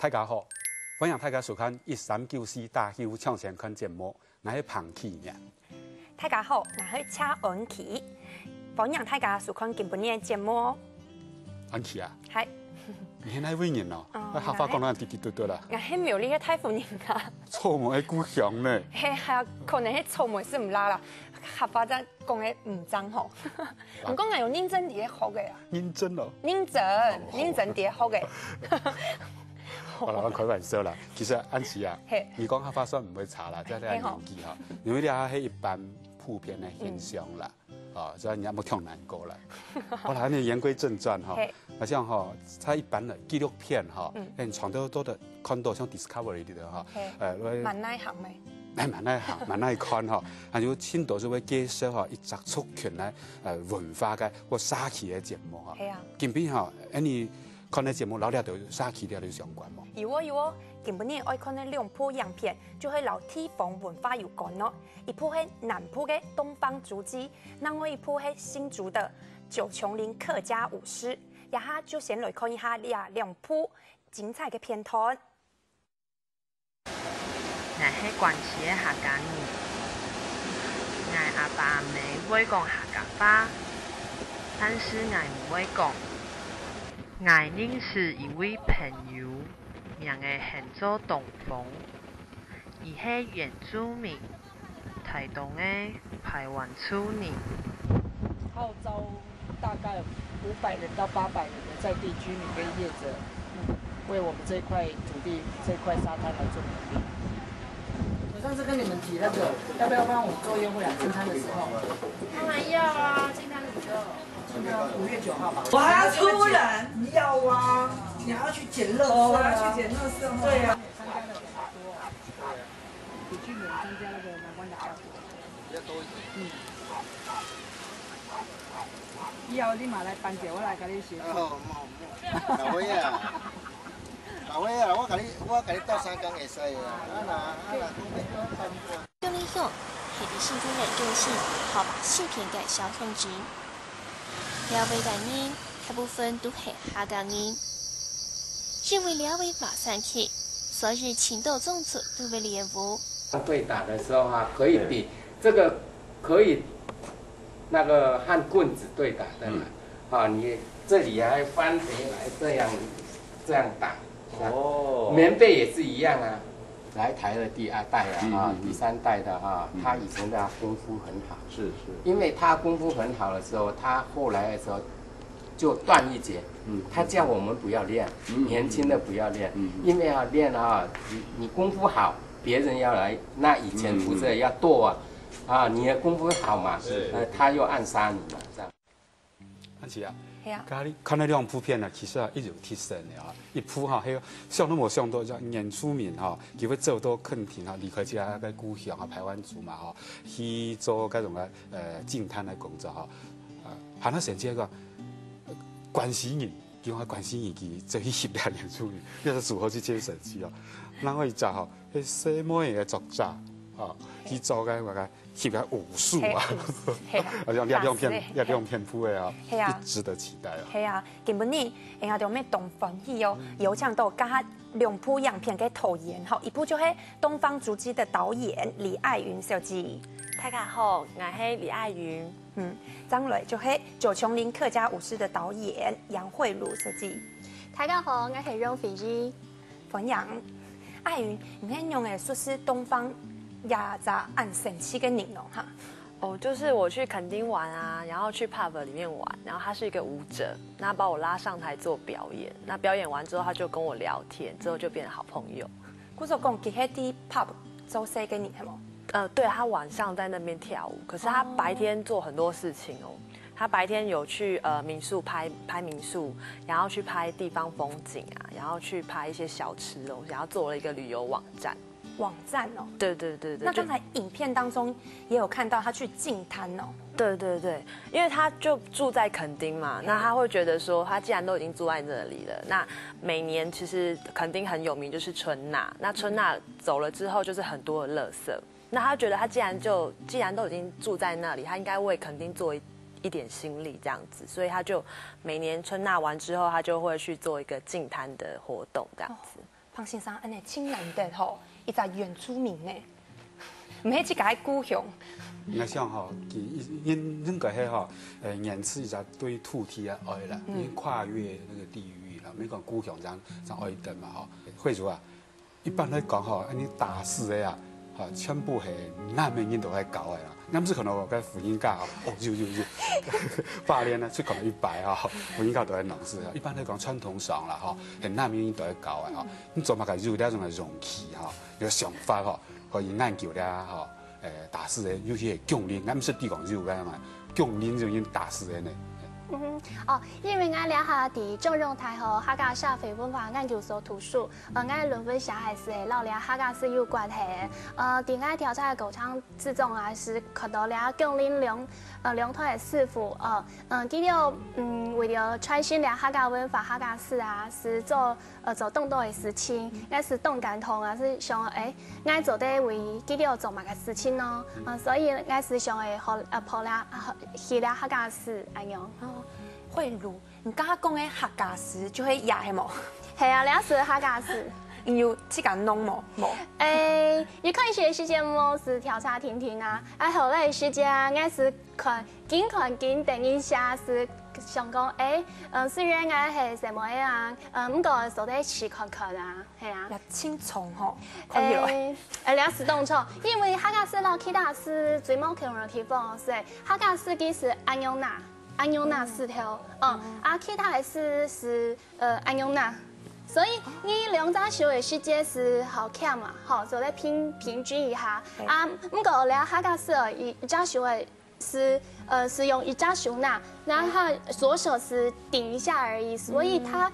大家好，欢迎大家收看1394大秀抢先看节目，我是彭启呢。大家好，我是车安琪，欢迎大家收看今晡日的节目。安琪啊，係。你现在为人咯，客家讲得滴滴嘟嘟啦。我係苗栗嘅太夫人啊。臭梅故鄉呢？係啊，可能係臭梅是唔拉啦，客家真講嘅唔真吼。唔講係用認真啲學嘅啊。認真咯。認真啲學嘅。好啦，我開玩笑啦。其實安琪啊，你講客家算唔會差啦，即係年紀哈，因為呢係一般普遍嘅現象啦。所以你也冇挺難過啦。好啦，你言歸正傳哈，好像哈，它一般的紀錄片哈，傳到多的看到像 Discovery 啲的哈，蠻耐行咪？蠻耐看哈，還有青島就會介紹哈一則族群咧文化嘅或沙器嘅節目哈。係啊。近邊哈，你看啲節目老啲都沙器啲都相關冇？有哦。近晡日愛看嘅兩部影片，就係老地方文化有關咯。一部係南部嘅東方竹雞，另外一部係新竹的九芎林客家舞獅。一下就先來看一下兩部精彩嘅片段。我係關西嘅客家人，我阿爸阿媽會講客家話，但是我唔會講。我認識一位朋友。名嘅現做東風，伊係原住民，台東嘅排灣族人。號召大概500人到800人的在地居民跟業者，為我們這塊土地、這塊沙灘來做努力。我上次跟你們提那個，要不要幫我做業務兩淨灘的時候？當然要啊，淨灘5月。5月9號吧。我還要出人，要啊。你還要去撿垃圾，我要去撿垃圾。對呀。參加了很多，比去年參加那個南關的還多。比較多一點。以後你嘛來辦者，我來給你協助。老尾啊，我給你鬥3工會使啊。用利用可以新增的个性，好把戏片改销控制。了解概念，大部分都係客家人。因為了解馬上去，所以青島種族都會獵物。對打的時候啊，可以比這個可以那個和棍子對打的嘛。你這裡還翻回來這樣打。哦。棉被也是一樣啊。來台的第2代啊，第3代的哈，他以前的功夫很好。是。因為他功夫很好的時候，他後來的時候就斷一截。他叫我們不要練，年輕的不要練，因為要練啊，你功夫好，別人要來，那以前不是要剁啊，你的功夫好嘛，他又暗殺你嘛，這樣。安琪啊，看那兩部片呢，其實一有提升的啊，一部哈，還有相當冇相當，叫原住民哈，佢會做到肯定哈，離開家個故鄉啊，排灣族嘛哈，去做嗰種嘅淨灘嘅工作哈，還有甚至一個關係人。叫我關心佢做去協調原住民，呢個如何去接手機哦。然後伊就吼，迄西摩嘅作者哦，去做嘅話個協調武術啊，好像亮片鋪嘅啊，值得期待啊。係啊，根本呢，人家就咩東歡喜哦，有請到加兩部影片嘅導演，吼，一部就係東方竹雞的導演李愛雲小姐。大家好，我係李愛雲。張磊就係九芎林客家舞獅的導演楊慧茹小姐。大家好，我係楊飛機。歡迎愛雲，你睇用嘅說是東方亞雜按神奇嘅形容哈。哦，就是我去墾丁玩啊，然後去 pub 裡面玩，然後他是一個舞者，那把我拉上台做表演，那表演完之後他就跟我聊天，之後就變成好朋友。故就講佢喺啲 pub 做戲嘅人係冇？對，他晚上在那邊跳舞，可是他白天做很多事情哦。他白天有去民宿拍民宿，然後去拍地方風景啊，然後去拍一些小吃哦，然後做了一個旅遊網站。網站哦。對對對對。那剛才影片當中也有看到他去淨灘哦。對對對，因為他就住在墾丁嘛，那他會覺得說，他既然都已經住在這裡了，那每年其實墾丁很有名就是春吶，那春吶走了之後就是很多的垃圾。那他覺得他既然都已經住在那裡，他應該為墾丁做一點心力這樣子，所以他就每年春吶完之後，他就會去做一個淨灘的活動這樣子。唐先生，安尼真难得吼，一个原住民呢，唔系一个故乡。我想吼，因个迄吼，言辞就对土地啊爱啦，因为跨越那个地域啦，没讲故乡这样爱的嘛吼。惠主啊，一般来讲吼，安尼打死的啊，吼全部系南面人都爱搞的啦。咱不是可能个福音教哦，就8年呢，最可能100啊，福音教都爱弄死啊。一般来讲传统上啦吼，系南面人都爱搞的吼。你做嘛个有那种的容器吼，有想法吼，可以研究了吼。打死的有些强力，俺们是地广肉干嘛，强力就已经打死人呢。因为俺俩下伫中荣台和客家社会文化研究所图书，俺论文写还是老俩客家是有关系的。伫俺调查的过程之中啊，是看到俩强力两团的师傅，记了为了传承俩客家文化、客家史啊，是做更多的事情，俺是动感通啊，是想俺做得为记了做嘛个事情咯，所以俺是想会抱俩学俩客家史安样。慧茹，你刚刚讲的客家史就会亚系冇？系啊，俩是客家史。你有去甲弄冇？冇。一开始时间我是调查听听啊，后来时间俺是看电影下是想讲虽然俺系什么样，不过做得试看看啊，系啊。也青虫吼，看起来。俩是动作，因为客家史老其他是最冇可能的地方是客家史其实安用那4条，其他的是安用那，所以你两张学的时间是好看嘛，好，做来平均一下不过俩客家史一张学的是用一张手拿，然后它左手是顶一下而已，所以它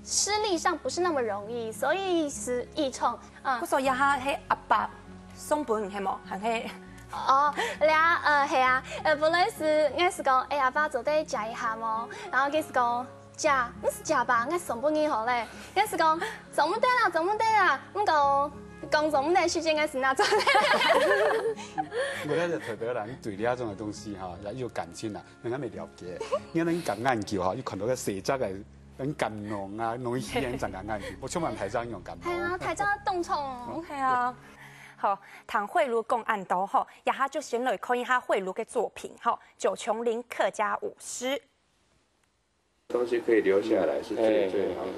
施力上不是那么容易，所以是易冲。我说呀哈，迄阿爸送本系冇，还系。俩系啊，本来是俺是讲阿爸做得食一下么，然后佢是讲食，唔是食吧，俺送本去好嘞，俺是讲做唔得啦，不过工作唔得时间俺是拿做的。我咧就特别啦，你对呢一种嘅东西哈，也有感情啦，人家未了解，因为你咁研究哈，要看到个细则嘅。很感浓啊，容易吸引人家研究。我充满台章用感。系啊，台章动冲。系啊。好，唐慧茹公案刀吼，也下就先来看一下慧茹的作品吼，九琼林客家舞狮。东西可以留下来是最好的。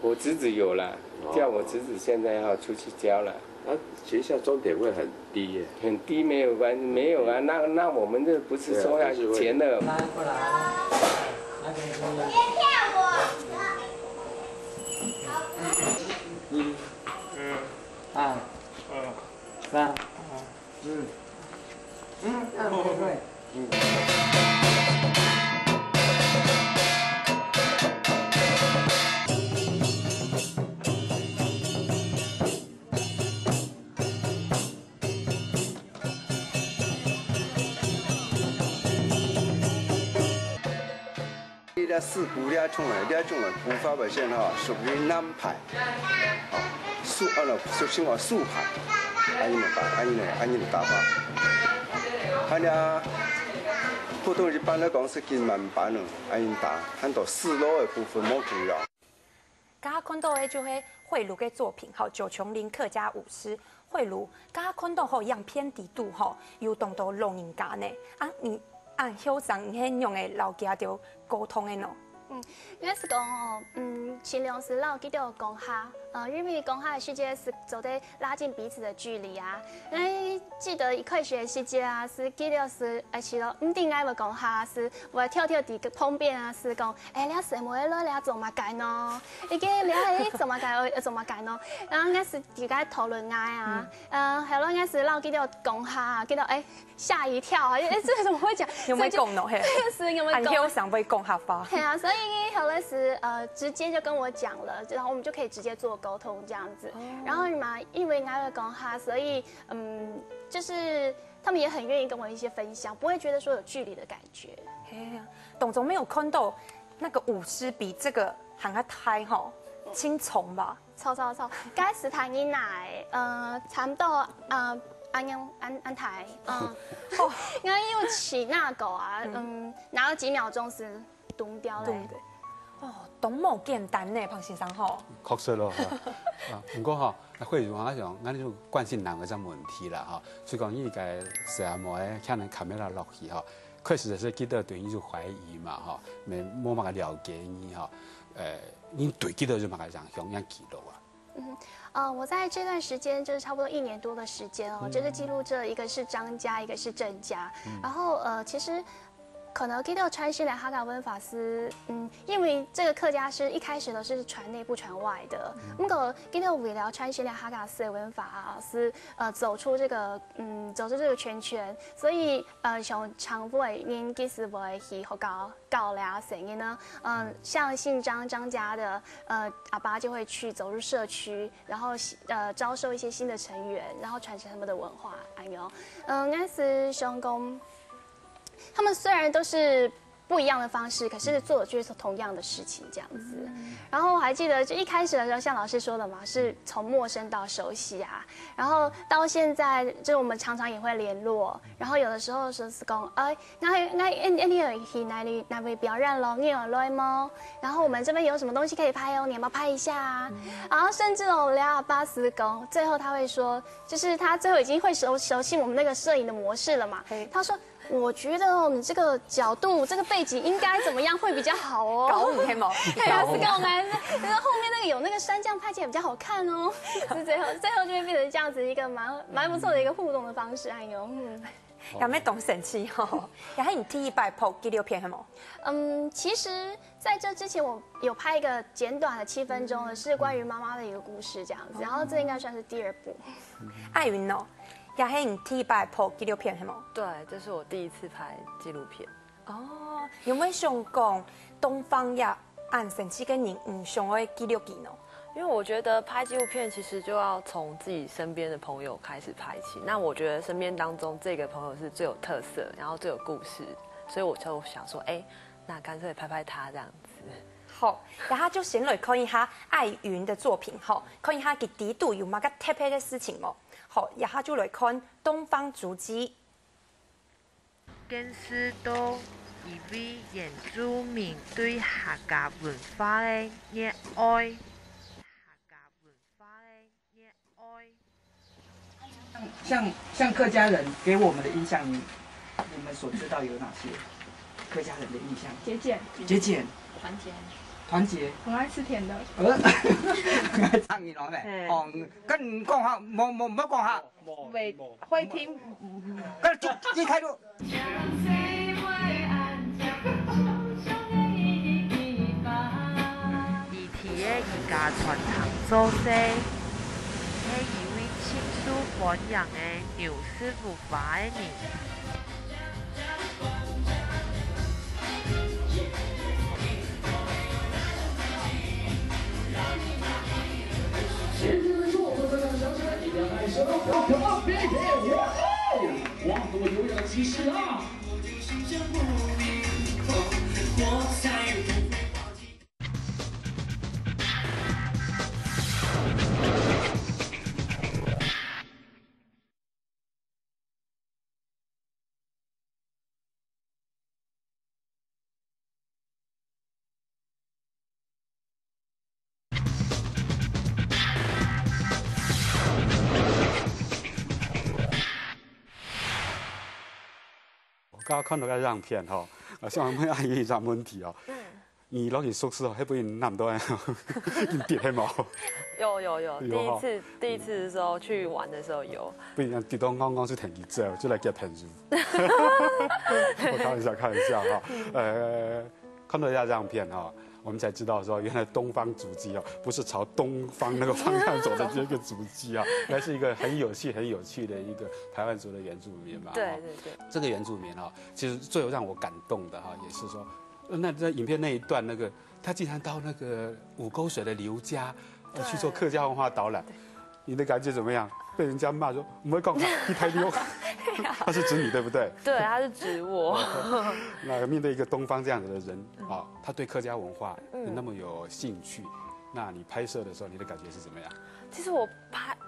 我侄子有了，叫我侄子现在要出去教了。学校终点会很低耶？很低没有关系，没有啊，那我们这不是收下钱的。来过来。别骗我。1、2、3、四股俩种的古法表现哈，属于南派，属性话素派，安尼的打法。普通一般来讲是跟慢板安尼打，很多四路的部分冇注意啊。刚刚看到的就系慧茹的作品，吼九琼林客家舞狮。慧茹，刚刚看到吼样偏低度吼，有当到录音家呢，你。休上迄用的老家就沟通的喏。应该是讲尽量是老记得讲下，因为讲下的时间是走得拉近彼此的距离啊。记得一开始的时间啊，是记得是是咯，定爱要讲下是我跳伫个旁边啊，是讲俩什么了俩做嘛改呢？伊个俩做嘛改呢？然后应该是伫个讨论爱啊，还有应该是老记得讲下，记得吓一跳，这个怎么会讲？有没有讲呢？是有没有讲？很想被讲下发。对啊，所以后来是直接就跟我讲了，然后我们就可以直接做沟通这样子。然后嘛，因为俺会讲哈，所以就是他们也很愿意跟我一些分享，不会觉得说有距离的感觉。董总没有看到那个舞狮比这个还要胎吼轻松吧？超，该是台音来，差不多安台，俺又起那狗啊，拿了几秒钟是咚掉了。都冇简单呢，彭先生吼。确实咯，不过哈，慧茹啊讲，咱就关心人的这问题啦哈，所以讲伊个摄像的可能卡梅拉落去哈，确实是记得对伊就怀疑嘛哈，没办法了解你哈，你对记得就办法让向样记录啊。我在这段时间就是差不多1年多的时间哦，就是记录这一个是张家，一个是郑家，然后其实。可能记得川西的哈嘎温法师，因为这个客家诗一开始都是传内不传外的。不过记得为了川西的哈嘎斯的文法是走出这个圈圈，所以从常会因其实会去好搞俩声音呢，像姓张家的阿爸就会去走入社区，然后招收一些新的成员，然后传承他们的文化。哎呦，那是相公。他们虽然都是不一样的方式，可是做的就是同样的事情这样子。然后我还记得，就一开始的时候，像老师说的嘛，是从陌生到熟悉啊。然后到现在，就我们常常也会联络。然后有的时候说是讲，你有去哪位表演咯？你有来吗？然后我们这边有什么东西可以拍哦，你要不要拍一下啊？然后甚至我俩巴斯公，最后他会说，就是他最后已经会熟悉我们那个摄影的模式了嘛。他说。我觉得你这个角度、这个背景应该怎么样会比较好哦？搞五天吗？对啊，是搞完，然后后面那个有那个山酱拍起来比较好看哦。是最后就会变成这样子一个蛮不错的一个互动的方式，哎呦，有咩懂神奇吼？也係你第一擺拍紀錄片係冇？其實在這之前我有拍一個簡短的7分鐘的，是關於媽媽的一個故事這樣子，然後這應該算是第2部。艾云哦。也係你第一擺拍紀錄片係冇？对，这是我第一次拍纪录片。哦，有冇想講東方也按神奇跟人想嘅紀錄片呢？因为我觉得拍纪录片其实就要从自己身边的朋友开始拍起。那我觉得身边当中这个朋友是最有特色，然后最有故事，所以我就想说，那干脆拍拍他这样子。好，然後就先來看一下艾云的作品，好，看一下佢底度有乜個特別嘅事情冇？好，然後就來看東方竹雞。見識到一位原住民對客家文化的熱愛，像客家人给我们的印象，你们所知道有哪些？客家人的印象？节俭，团结，很爱吃甜的。唱嘢攞咩？哦，跟講下，冇講下。會聽。跟住一開路。以前嘅而家傳統做事，係一位親屬歡迎嘅牛師傅發嘅人。哇，和我有氧的气势啊！刚刚看到个样片哈，像我们阿姨一样问题哦。你攞件宿舍哦，會唔會那麼多人跌起毛？有，第一次的時候去玩的時候有。不然跌到啱啱先停熱之後，就嚟夾平住。我開玩笑哈，看到一下樣片哈，我們才知道說原來東方竹雞哦，不是朝東方那個方向走的這個竹雞啊，原來是一個很有趣的一個排灣族的原住民嘛。對。這個原住民啊，其實最有讓我感動的哈，也是說。那在影片那一段，那個他竟然到那個五溝水的劉家，去做客家文化導覽，你的感覺怎麼樣？被人家罵說唔會講一台溜，他是指你對不對？對，他是指我。那面對一個東方這樣子的人啊，他對客家文化那麼有興趣，那你拍攝的時候，你的感覺是怎麼樣？其實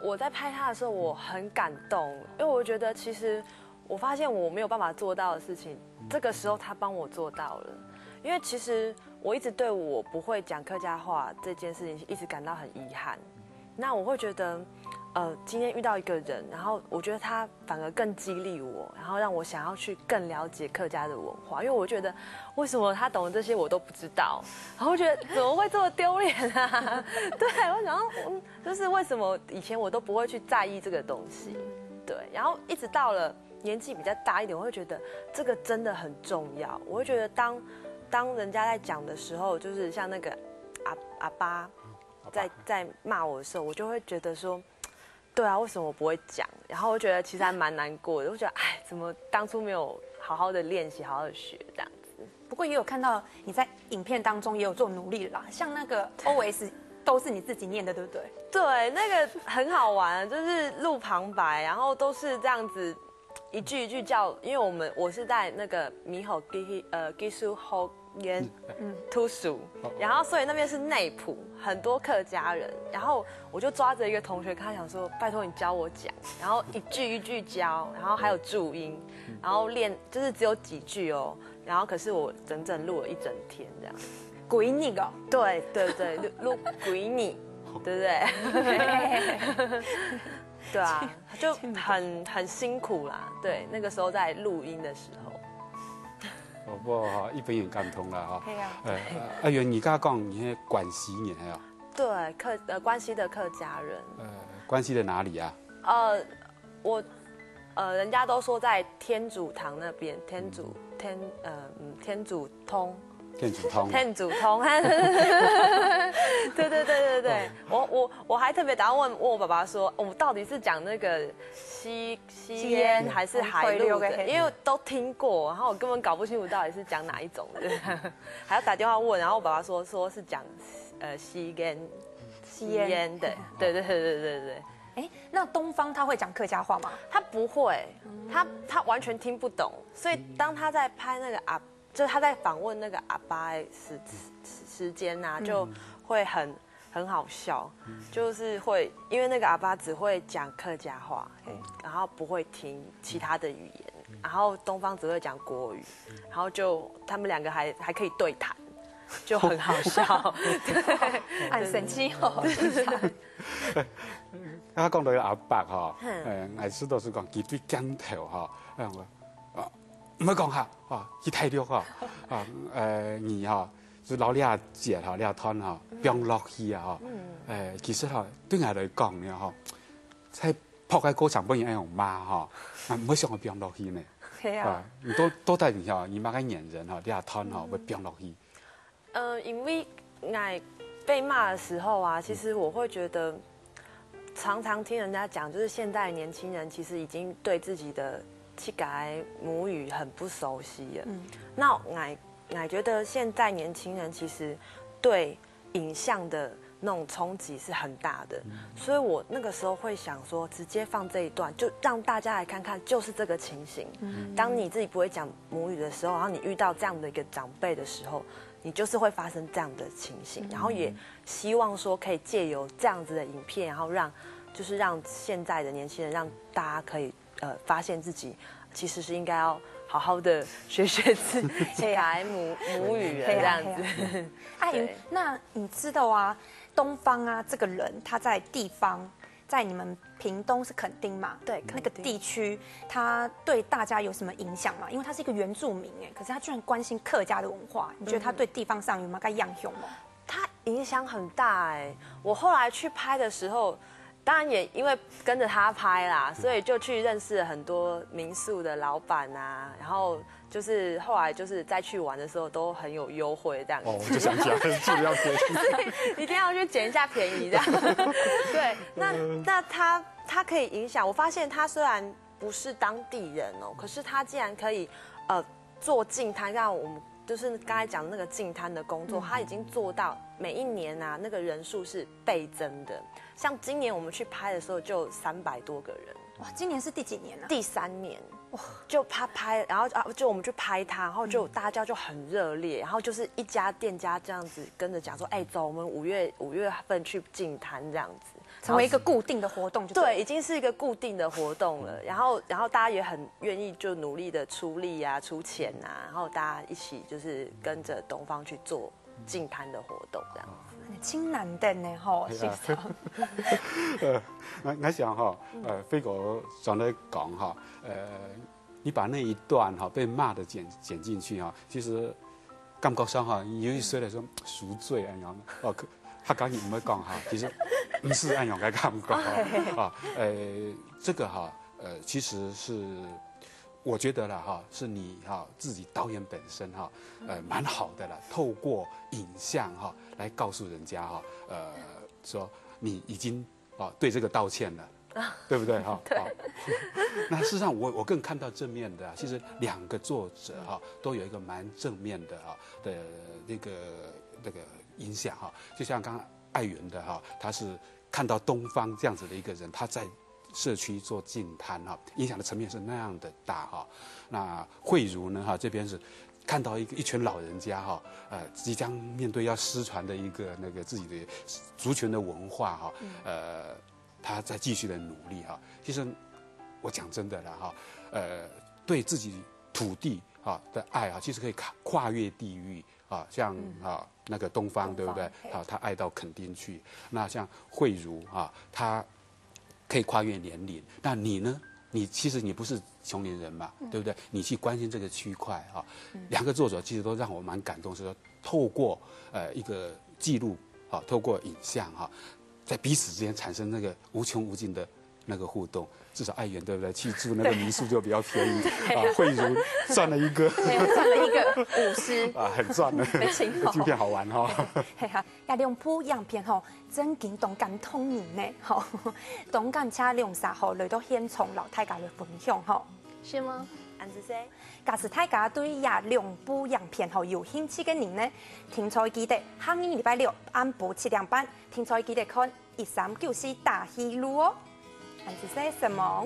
我在拍他的時候，我很感動，因為我覺得其實我發現我沒有辦法做到的事情，這個時候他幫我做到了。因為其實我一直对我不会讲客家话这件事情一直感到很遗憾。那我会觉得，今天遇到一个人，然后我觉得他反而更激励我，然后让我想要去更了解客家的文化，因为我觉得为什么他懂的这些我都不知道，然后我觉得怎么会这么丢脸啊？对，我想要，就是为什么以前我都不会去在意这个东西，对，然后一直到了年纪比较大一点，我会觉得这个真的很重要。我会觉得当人家在讲的时候，就是像那个阿爸在骂我的时候，我就会觉得说，对啊，为什么我不会讲？然后我觉得其实还蛮难过的，我觉得哎，怎么当初没有好好的练习，好好的学这样子。不过也有看到你在影片当中也有做努力啦，像那个 OS 都是你自己念的，对不对？对，那个很好玩，就是录旁白，然后都是这样子一句一句叫，因为我是在那个猕猴技术后烟突俗，然后所以那边是内埔，很多客家人，然后我就抓着一个同学，跟他讲说，拜托你教我讲，然后一句一句教，然后还有注音，然后练就是只有几句哦，然后可是我整整录了一整天这样。鬼你哦，对对对，录鬼你，对不对？对啊，就很辛苦啦。对，那个时候在录音的时候。我哈一边也感通啦哈。係啊。阿元，你剛剛講你係關西人係啊？對，關西的客家人。關西的哪裡啊？人家都說在天主堂那邊，天主通。天主通，对，我还特别打算问我爸爸说，我到底是讲那个吸烟还是海陆的，因为都听过，然后我根本搞不清楚到底是讲哪一种的，还要打电话问，然后我爸爸说是讲吸烟的，对。哎，那东方他会讲客家话吗？他不会，他完全听不懂，所以当他在拍那个就是他在访问那个阿爸的时间啊，就会很好笑，就是会因为那个阿爸只会讲客家话，然后不会听其他的语言，然后东方只会讲国语，然后就他们两个还可以对谈，就很好笑，对，很神奇哦。他講到個阿伯哈，藝師都是講佢對鏡頭哈，唔好講下啊，佢睇到哈你哈，就攞呢下節哈，呢下湯哈，變落去啊哈，其實哈對我嚟講呢哈，喺撲喺歌場本人用罵哈，唔會想我變落去呢。係啊，你都帶你哈，你媽個演人哈，呢下湯哈會變落去。因為我被罵的時候啊，其實我會覺得，常常聽人家講，就是現在年輕人其實已經對自己的去改母語很不熟悉了。那我覺得現在年輕人其實對影像的那種衝擊是很大的，所以我那個時候會想說，直接放這一段，就讓大家來看看，就是這個情形。當你自己不會講母語的時候，然後你遇到這樣的一個長輩的時候，你就是會發生這樣的情形。然後也希望說可以借由這樣子的影片，然後讓現在的年輕人，讓大家可以發現自己其實是應該要好好的學自己改母語的這樣子。阿云，那你知道啊，東方啊這個人他在地方，在你們屏東是墾丁嘛？對，那個地區他對大家有什麼影響嗎？因為他是一個原住民哎，可是他居然關心客家的文化，你覺得他對地方上有沒有個影響嗎？他影響很大哎，我後來去拍的時候。當然也因為跟着他拍啦，所以就去認識了很多民宿的老闆啊，然後就是後來就是再去玩的時候都很有優惠這樣。哦，我就想講，盡量便宜，一定要去撿一下便宜這樣。對，那他可以影響。我發現他雖然不是當地人哦，可是他竟然可以做淨灘，讓我們就是剛才講的那個淨灘的工作，他已經做到每一年啊那個人數是倍增的。像今年我們去拍的時候就300多個人，哇！今年是第幾年啊？第3年，哇！就他拍，然後就我們去拍他，然後就大家就很熱烈，然後就是一家店家這樣子跟着講說，哎，走，我們5月份去淨灘這樣子，成為一個固定的活動就對，已經是一個固定的活動了。然後大家也很願意就努力的出力啊、出錢啊，然後大家一起就是跟着東方去做净滩的活动这样。真难得呢吼，欣赏。我想哈，飞狗刚才讲哈，你把那一段哈被骂的剪进去哈，其实感觉上哈，有一些来说赎罪安样哦，他刚才唔会讲哈，其实不是安样该感觉啊，这个哈，其实是。我觉得啦哈，是你哈自己导演本身哈，蛮好的啦。透过影像哈来告诉人家哈，说你已经对这个道歉了，对不对哈？对。那事实上我更看到正面的，其实2个作者哈都有一个蛮正面的哈的那个影响哈。就像刚刚爱媛的哈，他是看到东方这样子的一个人，他在社区做净滩哈，影响的层面是那样的大哈。那慧茹呢哈，这边是看到一群老人家哈，即将面对要失传的一个那个自己的族群的文化哈，他在继续的努力哈。其实我讲真的啦哈，对自己土地啊的爱啊，其实可以跨越地域啊，像那个东方对不对？他爱到垦丁去。那像慧茹啊，他可以跨越年龄，那你呢？其实你不是穷年人嘛，对不对？你去关心这个区块啊，2个作者其实都让我蛮感动，是说透过一个记录啊，透过影像哈，在彼此之间产生那个无穷无尽的那个互动。至少爱媛对不对？去住那个民宿就比较便宜啊，慧茹赚了一个50啊，很赚的，纪录片好玩哈。系啊，亚两部样片吼，真经动感通年呢，吼，动感车两3号来到现场老太家的分享吼，是吗？安子说，假使大家对亚两部样片吼有兴趣的人呢，听彩记得下个礼拜6暗晡7点半，听彩记得看1394大戏路哦。安子说什么？